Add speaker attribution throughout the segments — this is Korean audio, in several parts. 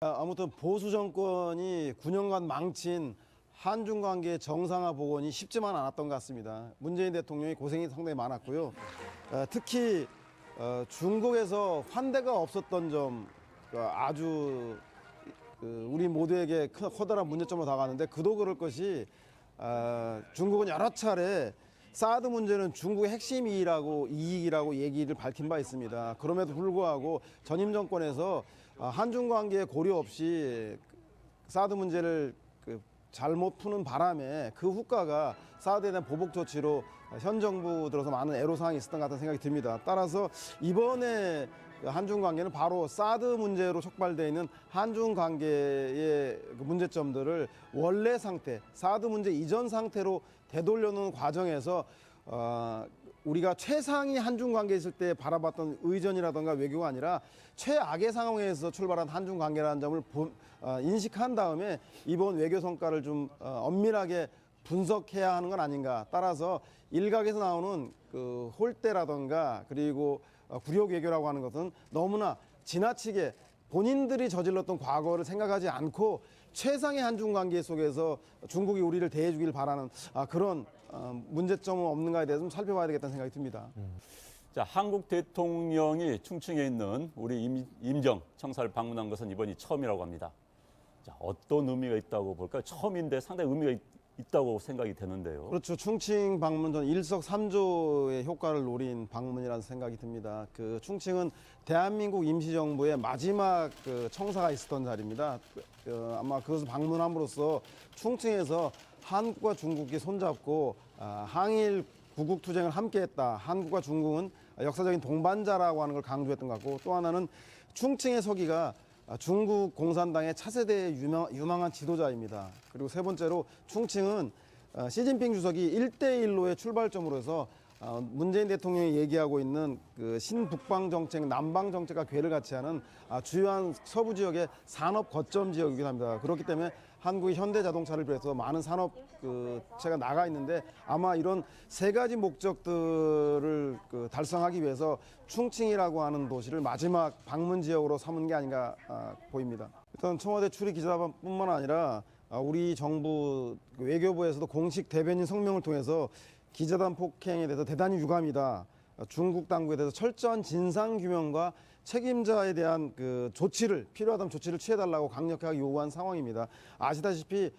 Speaker 1: 아무튼 보수 정권이 9년간 망친 한중 관계 정상화 복원이 쉽지만 않았던 것 같습니다. 문재인 대통령이 고생이 상당히 많았고요. 특히 중국에서 환대가 없었던 점 아주 우리 모두에게 커다란 문제점으로 다가가는데 그도 그럴 것이 중국은 여러 차례 사드 문제는 중국의 핵심 이익이라고 얘기를 밝힌 바 있습니다. 그럼에도 불구하고 전임 정권에서 한중 관계에 고려 없이 사드 문제를 잘못 푸는 바람에 그 후과가 사드에 대한 보복 조치로 현 정부 들어서 많은 애로사항이 있었던 것 같다는 생각이 듭니다. 따라서 이번에 한중 관계는 바로 사드 문제로 촉발되어 있는 한중 관계의 문제점들을 원래 상태, 사드 문제 이전 상태로 되돌려놓는 과정에서 우리가 최상위 한중 관계에 있을 때 바라봤던 의전이라든가 외교가 아니라 최악의 상황에서 출발한 한중 관계라는 점을 인식한 다음에 이번 외교 성과를 좀 엄밀하게 분석해야 하는 건 아닌가. 따라서 일각에서 나오는 그 홀대라든가 그리고 굴욕 외교라고 하는 것은 너무나 지나치게 본인들이 저질렀던 과거를 생각하지 않고 최상의 한중 관계 속에서 중국이 우리를 대해주길 바라는 그런 문제점은 없는가에 대해서 좀 살펴봐야 되겠다는 생각이 듭니다.
Speaker 2: 자, 한국 대통령이 충칭에 있는 우리 임정 청사를 방문한 것은 이번이 처음이라고 합니다. 자, 어떤 의미가 있다고 볼까요? 처음인데 상당히 의미가 있다고 생각이 되는데요.
Speaker 1: 그렇죠. 충칭 방문 전 일석삼조의 효과를 노린 방문이라는 생각이 듭니다. 그 충칭은 대한민국 임시정부의 마지막 청사가 있었던 자리입니다. 아마 그것을 방문함으로써 충칭에서 한국과 중국이 손잡고 항일 구국투쟁을 함께했다. 한국과 중국은 역사적인 동반자라고 하는 걸 강조했던 것 같고, 또 하나는 충칭의 서기가 중국 공산당의 차세대의 유망한 지도자입니다. 그리고 세 번째로 충칭은 시진핑 주석이 1대1로의 출발점으로 해서 문재인 대통령이 얘기하고 있는 그 신북방 정책, 남방 정책과 궤를 같이 하는 주요한 서부 지역의 산업 거점 지역이기도 합니다. 그렇기 때문에 한국이 현대 자동차를 비롯해서 많은 산업체가 나가 있는데 아마 이런 세 가지 목적들을 달성하기 위해서 충칭이라고 하는 도시를 마지막 방문 지역으로 삼은 게 아닌가 보입니다. 일단 청와대 출입 기자단뿐만 아니라 우리 정부 외교부에서도 공식 대변인 성명을 통해서 기자단 폭행에 대해서 대단히 유감이다. 중국 당국에 대해서 철저한 진상 규명과 책임자에 대한 필요하다면 조치를 취해달라고 강력하게 요구한 상황입니다. 아시다시피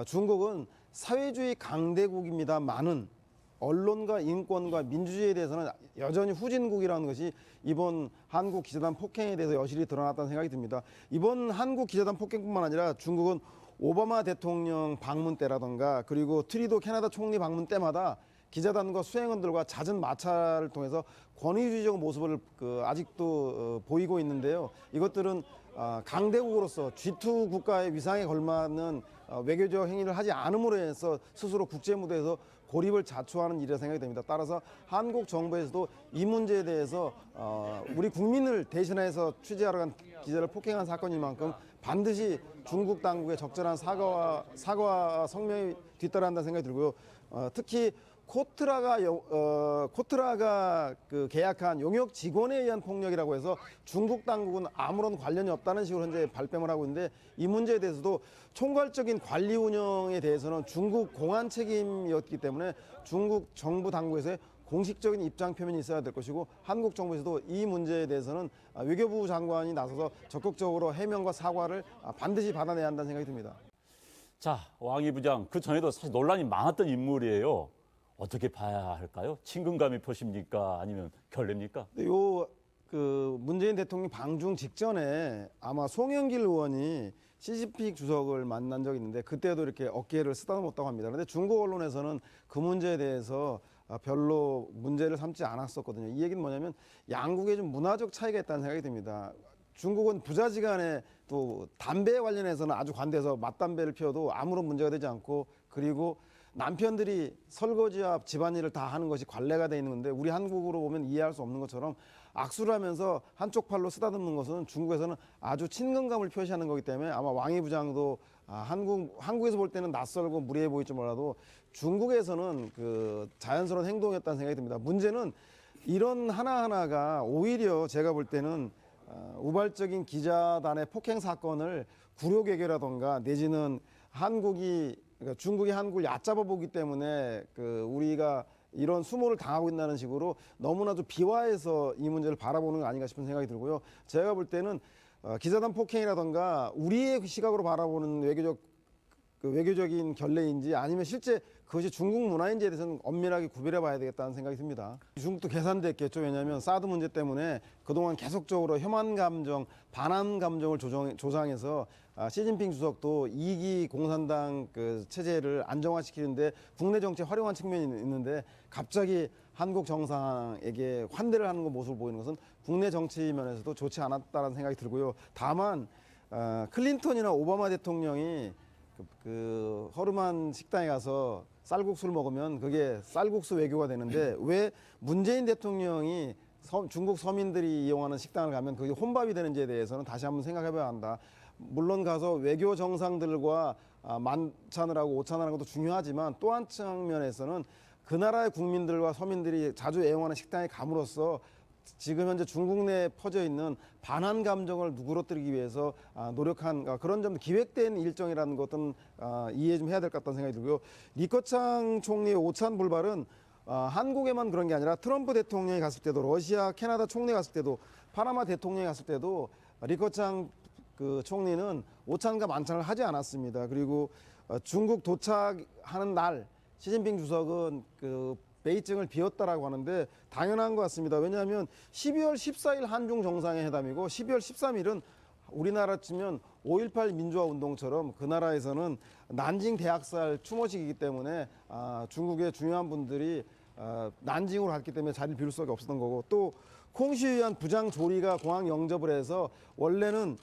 Speaker 1: 중국은 사회주의 강대국입니다만은 언론과 인권과 민주주의에 대해서는 여전히 후진국이라는 것이 이번 한국 기자단 폭행에 대해서 여실히 드러났다는 생각이 듭니다. 이번 한국 기자단 폭행뿐만 아니라 중국은 오바마 대통령 방문 때라던가 그리고 트리도 캐나다 총리 방문 때마다 기자단과 수행원들과 잦은 마찰을 통해서 권위주의적 모습을 아직도 보이고 있는데요. 이것들은 강대국으로서 G2 국가의 위상에 걸맞는 외교적 행위를 하지 않음으로 해서 스스로 국제 무대에서 고립을 자초하는 일이라 생각이 됩니다. 따라서 한국 정부에서도 이 문제에 대해서 우리 국민을 대신해서 취재하러 간 기자를 폭행한 사건인 만큼 반드시 중국 당국의 적절한 사과와 성명이 뒤따른다는 생각이 들고요. 특히 코트라가 계약한 용역 직원에 의한 폭력이라고 해서 중국 당국은 아무런 관련이 없다는 식으로 현재 발뺌을 하고 있는데 이 문제에 대해서도 총괄적인 관리 운영에 대해서는 중국 공안 책임이었기 때문에 중국 정부 당국에서의 공식적인 입장 표명이 있어야 될 것이고 한국 정부에서도 이 문제에 대해서는 외교부 장관이 나서서 적극적으로 해명과 사과를 반드시 받아내야 한다는 생각이 듭니다.
Speaker 2: 자, 왕이 부장, 그 전에도 사실 논란이 많았던 인물이에요. 어떻게 봐야 할까요? 친근감이 표시입니까? 아니면 결례입니까?
Speaker 1: 문재인 대통령 방중 직전에 아마 송영길 의원이 시진핑 주석을 만난 적이 있는데 그때도 이렇게 어깨를 쓰다듬었다고 합니다. 그런데 중국 언론에서는 그 문제에 대해서 별로 문제를 삼지 않았었거든요. 이 얘기는 뭐냐면 양국의 좀 문화적 차이가 있다는 생각이 듭니다. 중국은 부자지간에 또 담배에 관련해서는 아주 관대해서 맞담배를 피워도 아무런 문제가 되지 않고 그리고 남편들이 설거지와 집안일을 다 하는 것이 관례가 돼 있는 건데 우리 한국으로 보면 이해할 수 없는 것처럼 악수를 하면서 한쪽 팔로 쓰다듬는 것은 중국에서는 아주 친근감을 표시하는 거기 때문에 아마 왕이 부장도 한국에서 볼 때는 낯설고 무례해 보일지 몰라도 중국에서는 자연스러운 행동이었다는 생각이 듭니다. 문제는 이런 하나하나가 오히려 제가 볼 때는 우발적인 기자단의 폭행 사건을 굴욕외교라던가 내지는 그러니까 중국이 한국을 얕잡아 보기 때문에 우리가 이런 수모를 당하고 있다는 식으로 너무나도 비화해서 이 문제를 바라보는 거 아닌가 싶은 생각이 들고요. 제가 볼 때는 기자단 폭행이라던가 우리의 시각으로 바라보는 외교적인 결례인지 아니면 실제 그것이 중국 문화인지에 대해서는 엄밀하게 구별해 봐야 되겠다는 생각이 듭니다. 중국도 계산됐겠죠. 왜냐하면 사드 문제 때문에 그동안 계속적으로 혐한 감정, 반한 감정을 조장해서 시진핑 주석도 2기 공산당 체제를 안정화시키는데 국내 정치에 활용한 측면이 있는데 갑자기 한국 정상에게 환대를 하는 모습을 보이는 것은 국내 정치 면에서도 좋지 않았다는 생각이 들고요. 다만 클린턴이나 오바마 대통령이 허름한 식당에 가서 쌀국수를 먹으면 그게 쌀국수 외교가 되는데 왜 문재인 대통령이 중국 서민들이 이용하는 식당을 가면 그게 혼밥이 되는지에 대해서는 다시 한번 생각해 봐야 한다. 물론 가서 외교 정상들과 만찬을 하고 오찬을 하는 것도 중요하지만 또 한 측면에서는 그 나라의 국민들과 서민들이 자주 애용하는 식당에 감으로써 지금 현재 중국 내에 퍼져 있는 반한 감정을 누그러뜨리기 위해서 노력한 그런 점도 기획된 일정이라는 것은 이해 좀 해야 될 것 같다는 생각이 들고요. 리커창 총리의 오찬 불발은 한국에만 그런 게 아니라 트럼프 대통령이 갔을 때도 러시아, 캐나다 총리 갔을 때도 파나마 대통령이 갔을 때도 리커창 총리는 오찬과 만찬을 하지 않았습니다. 그리고 중국 도착하는 날 시진핑 주석은 베이징을 비웠다라고 하는데 당연한 것 같습니다. 왜냐하면 12월 14일 한중 정상회담이고 12월 13일은 우리나라 치면 5.18 민주화 운동처럼 그 나라에서는 난징 대학살 추모식이기 때문에 중국의 중요한 분들이 난징으로 갔기 때문에 자리를 비울 수밖에 없었던 거고 또 콩시유한 부장 조리가 공항 영접을 해서 원래는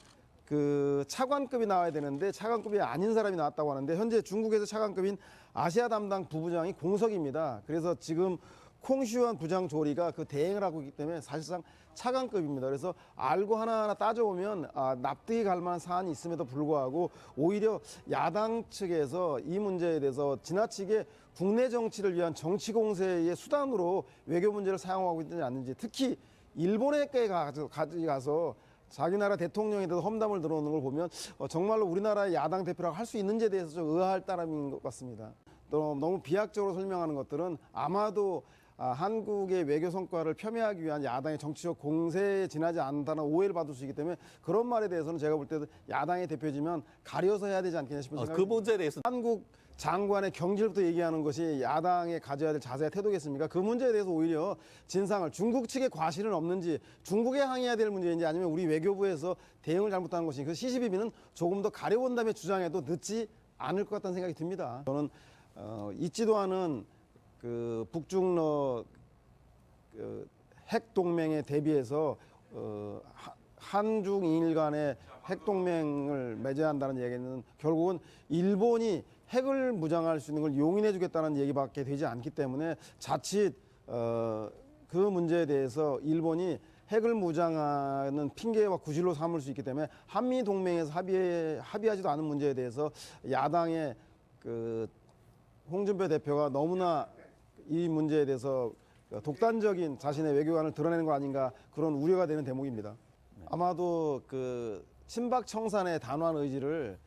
Speaker 1: 차관급이 나와야 되는데 차관급이 아닌 사람이 나왔다고 하는데 현재 중국에서 차관급인 아시아 담당 부부장이 공석입니다. 그래서 지금 콩시유한 부장 조리가 대행을 하고 있기 때문에 사실상 차관급입니다. 그래서 알고 하나하나 따져보면 납득이 갈 만한 사안이 있음에도 불구하고 오히려 야당 측에서 이 문제에 대해서 지나치게 국내 정치를 위한 정치 공세의 수단으로 외교 문제를 사용하고 있지 않는지 특히 일본에게 가서 자기 나라 대통령에 대해서 험담을 들어오는 걸 보면 정말로 우리나라의 야당 대표라고 할 수 있는지에 대해서 좀 의아할 따름인 것 같습니다. 또 너무 비약적으로 설명하는 것들은 아마도 한국의 외교 성과를 폄훼하기 위한 야당의 정치적 공세에 지나지 않는다는 오해를 받을 수 있기 때문에 그런 말에 대해서는 제가 볼 때도 야당의 대표지만 가려서 해야 되지 않겠냐 싶은 생각이
Speaker 2: 그 문제에 대해서
Speaker 1: 한국 장관의 경질부터 얘기하는 것이 야당에 가져야 될 자세와 태도겠습니까? 그 문제에 대해서 오히려 진상을 중국 측의 과실은 없는지 중국에 항의해야 될 문제인지 아니면 우리 외교부에서 대응을 잘못한 것인지 그 시시비비는 조금 더 가려본 다음에 주장해도 늦지 않을 것 같다는 생각이 듭니다. 저는 있지도 않은 북중러 핵 동맹에 대비해서 한중일 간의 핵 동맹을 맺어야 한다는 얘기는 결국은 일본이 핵을 무장할 수 있는 걸 용인해 주겠다는 얘기밖에 되지 않기 때문에 자칫 그 문제에 대해서 일본이 핵을 무장하는 핑계와 구실로 삼을 수 있기 때문에 한미 동맹에서 합의하지도 않은 문제에 대해서 야당의 홍준표 대표가 너무나 이 문제에 대해서 독단적인 자신의 외교관을 드러내는 거 아닌가 그런 우려가 되는 대목입니다. 아마도 친박 청산의 단호한 의지를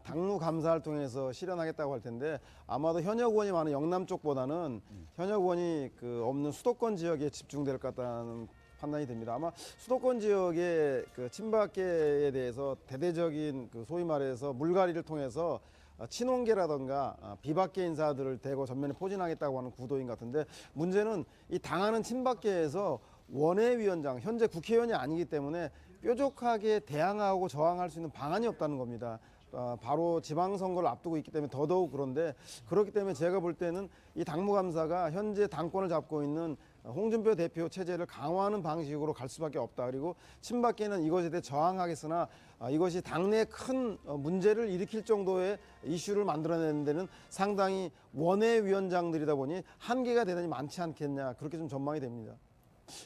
Speaker 1: 당무 감사를 통해서 실현하겠다고 할 텐데 아마도 현역 의원이 많은 영남 쪽보다는 현역 의원이 없는 수도권 지역에 집중될 것 같다는 판단이 됩니다. 아마 수도권 지역의 친박계에 대해서 대대적인 소위 말해서 물갈이를 통해서 친원계라던가 비박계 인사들을 대거 전면에 포진하겠다고 하는 구도인 것 같은데 문제는 이 당하는 친박계에서 원외위원장 현재 국회의원이 아니기 때문에 뾰족하게 대항하고 저항할 수 있는 방안이 없다는 겁니다. 바로 지방선거를 앞두고 있기 때문에 더더욱 그런데 그렇기 때문에 제가 볼 때는 이 당무감사가 현재 당권을 잡고 있는 홍준표 대표 체제를 강화하는 방식으로 갈 수밖에 없다. 그리고 친박계는 이것에 대해 저항하겠으나 이것이 당내에 큰 문제를 일으킬 정도의 이슈를 만들어내는 데는 상당히 원외위원장들이다 보니 한계가 대단히 많지 않겠냐 그렇게 좀 전망이 됩니다.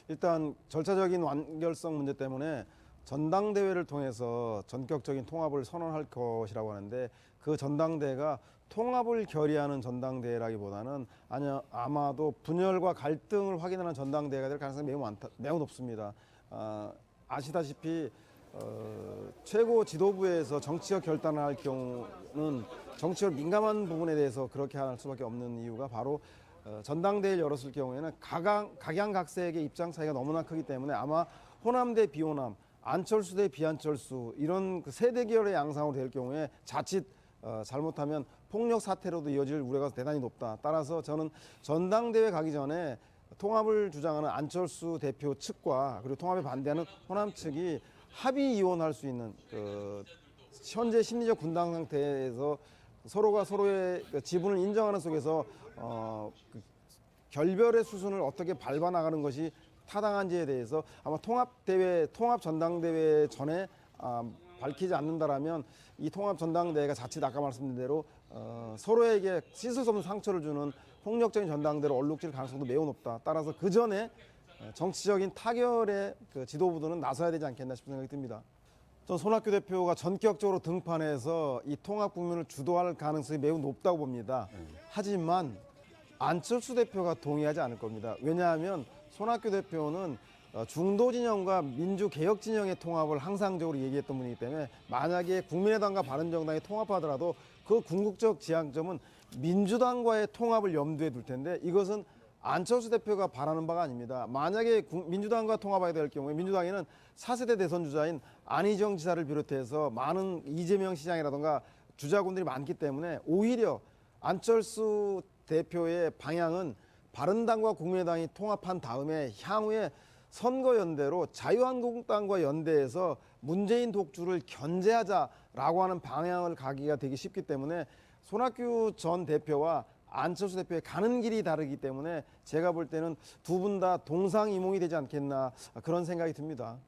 Speaker 1: 일단 절차적인 완결성 문제 때문에 전당대회를 통해서 전격적인 통합을 선언할 것이라고 하는데 그 전당대회가 통합을 결의하는 전당대회라기보다는 아마도 분열과 갈등을 확인하는 전당대회가 될 가능성이 매우 높습니다. 아시다시피 최고 지도부에서 정치적 결단을 할 경우는 정치적 민감한 부분에 대해서 그렇게 할 수밖에 없는 이유가 바로 전당대회를 열었을 경우에는 각양각색의 입장 차이가 너무나 크기 때문에 아마 호남 대 비호남, 안철수 대 비안철수 이런 그 세대결의 양상으로 될 경우에 자칫 잘못하면 폭력 사태로도 이어질 우려가 대단히 높다. 따라서 저는 전당대회 가기 전에 통합을 주장하는 안철수 대표 측과 그리고 통합에 반대하는 호남 측이 합의 이혼할 수 있는 현재 심리적 분당 상태에서 서로가 서로의 지분을 인정하는 속에서 결별의 수순을 어떻게 밟아 나가는 것이 타당한지에 대해서 아마 통합 전당대회 전에 밝히지 않는다라면 이 통합 전당대회가 자칫 아까 말씀드린 대로 서로에게 씻을 수 없는 상처를 주는 폭력적인 전당대회로 얼룩질 가능성도 매우 높다. 따라서 그 전에 정치적인 타결의 지도부들은 나서야 되지 않겠나 싶은 생각이 듭니다. 전 손학규 대표가 전격적으로 등판해서 이 통합 국면을 주도할 가능성이 매우 높다고 봅니다. 하지만 안철수 대표가 동의하지 않을 겁니다. 왜냐하면 손학규 대표는 중도 진영과 민주개혁 진영의 통합을 항상적으로 얘기했던 분이기 때문에 만약에 국민의당과 바른정당이 통합하더라도 그 궁극적 지향점은 민주당과의 통합을 염두에 둘 텐데 이것은 안철수 대표가 바라는 바가 아닙니다. 만약에 민주당과 통합하게 될 경우에 민주당에는 4세대 대선 주자인 안희정 지사를 비롯해서 많은 이재명 시장이라든가 주자군들이 많기 때문에 오히려 안철수 대표의 방향은 바른당과 국민의당이 통합한 다음에 향후에 선거연대로 자유한국당과 연대해서 문재인 독주를 견제하자라고 하는 방향을 가기가 되기 쉽기 때문에 손학규 전 대표와 안철수 대표의 가는 길이 다르기 때문에 제가 볼 때는 두 분 다 동상이몽이 되지 않겠나 그런 생각이 듭니다.